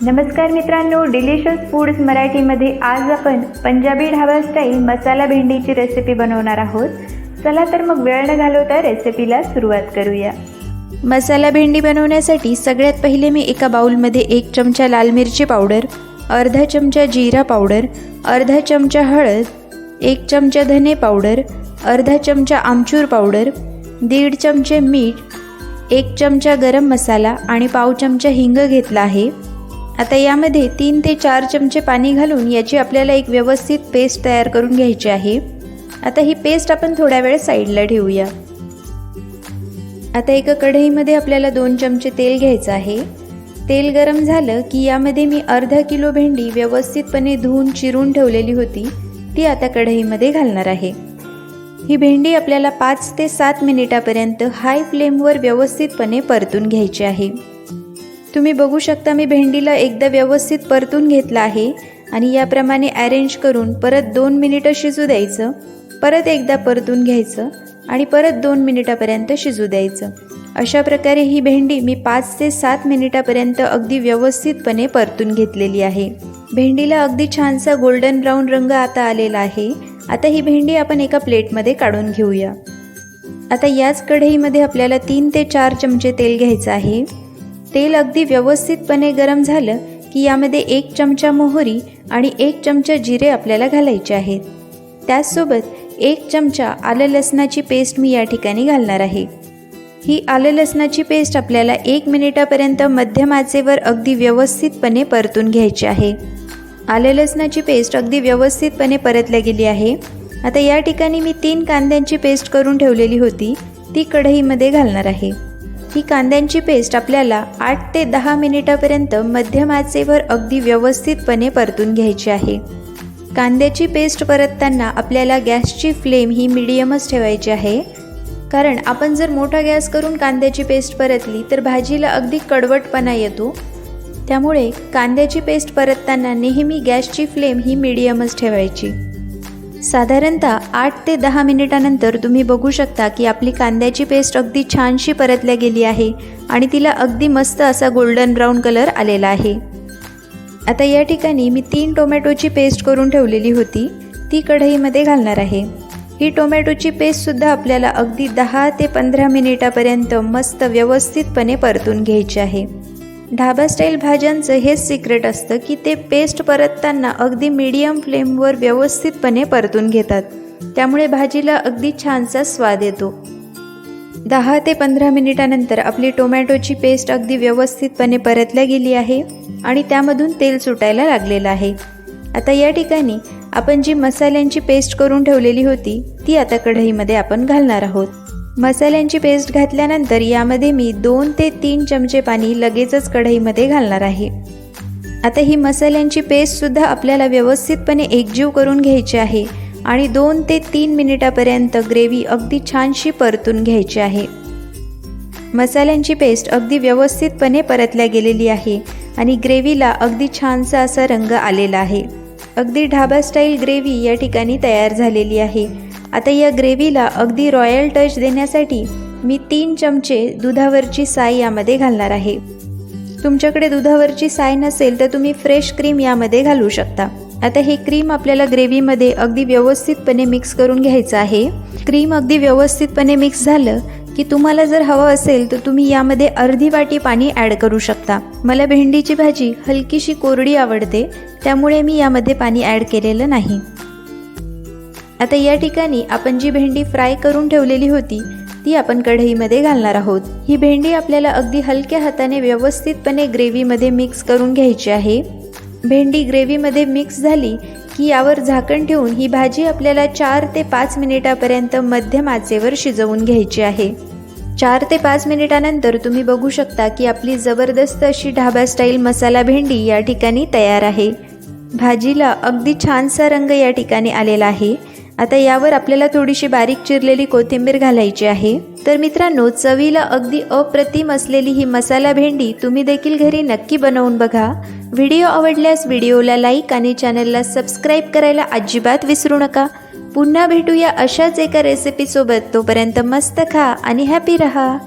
नमस्कार मित्रांनो, delicious foods मराठीमध्ये आज आपण पंजाबी ढाबा स्टाईल मसाला भेंडीची रेसिपी बनवणार आहोत। चला तर मग वेळ न घालवता रेसिपीला सुरुवात करूया। मसाला भेंडी बनवण्यासाठी सगळ्यात पहिले मी एका बाउलमध्ये 1 चमचा लाल मिरची पावडर, अर्धा चमचा जीरा पावडर, अर्धा चमचा हळद, 1 चमचा धने पावडर, अर्धा चमचा आमचूर पावडर, 1.5 चमचे मीठ, 1 चमचा गरम मसाला आणि पाव चमचा हिंग घेतला आहे। आता यामध्ये 3 ते 4 चमचे पाणी घालून याची आपल्याला एक व्यवस्थित पेस्ट तयार करून घ्यायची आहे। आता ही पेस्ट आपण थोड्या वेळ साईडला ठेवूया। आता एका कढईमध्ये आपल्याला 2 चमचे तेल घ्यायचं आहे। तेल गरम झालं की यामध्ये मी अर्धा किलो भेंडी व्यवस्थितपणे धुवून चिरून ठेवलेली होती, ती आता कढईमध्ये घालणार आहे। ही भेंडी आपल्याला 5 ते 7 मिनिटापर्यंत हाय फ्लेमवर व्यवस्थितपणे परतून घ्यायची आहे। तुम्ही बघू शकता मी भेंडीला एकदा व्यवस्थित परतून घेतला आहे आणि याप्रमाणे अरेंज करून परत 2 मिनिटं शिजू द्यायचं, परत एकदा परतून घ्यायचं आणि परत 2 मिनिटापर्यंत शिजू द्यायचं। अशा प्रकारे ही भेंडी मी 5 ते 7 मिनिटापर्यंत अगदी व्यवस्थितपणे परतून घेतलेली आहे। भेंडीला अगदी छानसा गोल्डन ब्राऊन रंग आता आलेला आहे। आता ही भेंडी आपण एका प्लेटमध्ये काढून घेऊया। आता याच कढईमध्ये आपल्याला 3 ते 4 चमचे तेल घ्यायचं आहे। तेल अगदी व्यवस्थितपणे गरम झालं की यामध्ये 1 चमचा मोहरी आणि 1 चमचा जिरे आपल्याला घालायचे आहेत। त्याचसोबत 1 चमचा आलं लसणाची पेस्ट मी या ठिकाणी घालणार आहे। ही आलं लसणाची पेस्ट आपल्याला 1 मिनिटापर्यंत मध्यम आचेवर अगदी व्यवस्थितपणे परतून घ्यायची आहे। आलं लसणाची पेस्ट अगदी व्यवस्थितपणे परतल्या गेली आहे। आता या ठिकाणी मी 3 कांद्यांची पेस्ट करून ठेवलेली होती, ती कढईमध्ये घालणार आहे। ही कांद्यांची पेस्ट आपल्याला 8 ते 10 मिनिटापर्यंत मध्यम आचेवर अगदी व्यवस्थितपणे परतून घ्यायची आहे। कांद्याची पेस्ट परतताना आपल्याला गॅसची फ्लेम ही मीडियमच ठेवायची आहे, कारण आपण जर मोठा गॅस करून कांद्याची पेस्ट परतली तर भाजीला अगदी कडवटपणा येतो। त्यामुळे कांद्याची पेस्ट परतताना नेहमी गॅसची फ्लेम ही मीडियमच ठेवायची। साधारणतः 8 ते 10 मिनिटानंतर तुम्ही बघू शकता की आपली कांद्याची पेस्ट अगदी छानशी परतल्या गेली आहे आणि तिला अगदी मस्त असा गोल्डन ब्राऊन कलर आलेला आहे। आता या ठिकाणी मी 3 टोमॅटोची पेस्ट करून ठेवलेली होती, ती कढईमध्ये घालणार आहे। ही टोमॅटोची पेस्टसुद्धा आपल्याला अगदी 10 ते 15 मिनिटापर्यंत मस्त व्यवस्थितपणे परतून घ्यायची आहे। ढाबा स्टाईल भाज्यांचं हेच सिक्रेट असतं की ते पेस्ट परतताना अगदी मीडियम फ्लेमवर व्यवस्थितपणे परतून घेतात, त्यामुळे भाजीला अगदी छानसा स्वाद येतो। 10 ते 15 मिनिटानंतर आपली टोमॅटोची पेस्ट अगदी व्यवस्थितपणे परतल्या गेली आहे आणि त्यामधून तेल सुटायला लागलेलं आहे। आता या ठिकाणी आपण जी मसाल्यांची पेस्ट करून ठेवलेली होती ती आता कढईमध्ये आपण घालणार आहोत। मसाल्यांची पेस्ट घातल्यानंतर यामध्ये मी 2 ते 3 चमचे पाणी लगेचच कढईमध्ये घालणार आहे। आता ही मसाल्यांची पेस्टसुद्धा आपल्याला व्यवस्थितपणे एकजीव करून घ्यायची आहे आणि 2 ते 3 मिनिटापर्यंत ग्रेव्ही अगदी छानशी परतून घ्यायची आहे। मसाल्यांची पेस्ट अगदी व्यवस्थितपणे परतल्या गेलेली आहे आणि ग्रेव्हीला अगदी छानसा असा रंग आलेला आहे। अगदी ढाबा स्टाईल ग्रेव्ही या ठिकाणी तयार झालेली आहे। आता या ग्रेव्हीला अगदी रॉयल टच देण्यासाठी मी 3 चमचे दुधावरची साय यामध्ये घालणार आहे। तुमच्याकडे दुधावरची साय नसेल तर तुम्ही फ्रेश क्रीम यामध्ये घालू शकता। आता हे क्रीम आपल्याला ग्रेव्हीमध्ये अगदी व्यवस्थितपणे मिक्स करून घ्यायचं आहे। क्रीम अगदी व्यवस्थितपणे मिक्स झालं की तुम्हाला जर हवं असेल तर तुम्ही यामध्ये अर्धी वाटी पाणी ॲड करू शकता। मला भेंडीची भाजी हलकीशी कोरडी आवडते, त्यामुळे मी यामध्ये पाणी ॲड केलेलं नाही। आता या ठिकाणी आपण जी भेंडी फ्राय करून ठेवलेली होती ती आपण कढईमध्ये घालणार आहोत। ही भेंडी आपल्याला अगदी हलक्या हाताने व्यवस्थितपणे ग्रेव्हीमध्ये मिक्स करून घ्यायची आहे। भेंडी ग्रेव्हीमध्ये मिक्स झाली की यावर झाकण ठेवून ही भाजी आपल्याला 4 ते 5 मिनिटापर्यंत मध्यम आचेवर शिजवून घ्यायची आहे। 4 ते 5 मिनिटानंतर तुम्ही बघू शकता की आपली जबरदस्त अशी ढाबा स्टाईल मसाला भेंडी या ठिकाणी तयार आहे। भाजीला अगदी छानसा रंग या ठिकाणी आलेला आहे। आता यावर आपल्याला थोडीशी बारीक चिरलेली कोथिंबीर घालायची आहे। तर मित्रांनो, चवीला अगदी अप्रतिम असलेली ही मसाला भेंडी तुम्ही देखील घरी नक्की बनवून बघा। व्हिडिओ आवडल्यास व्हिडिओला लाईक आणि चॅनलला सबस्क्राईब करायला अजिबात विसरू नका। पुन्हा भेटूया अशाच एका रेसिपीसोबत। तोपर्यंत मस्त खा आणि हॅपी रहा।